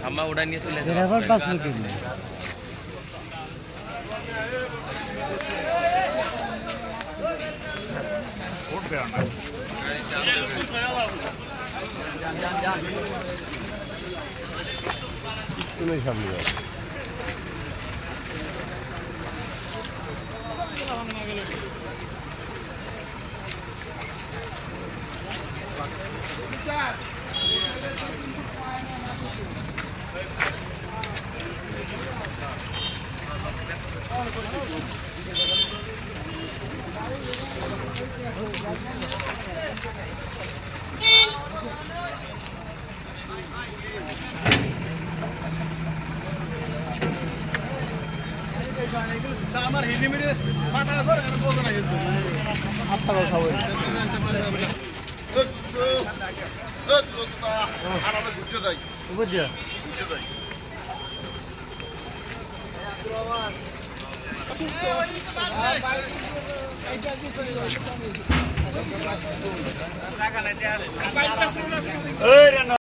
আমরা ওটা নিয়ে চলে সামনে আমার হিলিমিটে মাথার উপর বলতে না গেছে আপনারা খাবেন আরামে ঘুরতে যাই বুঝিয়া ঘুরতে যাই এই রানা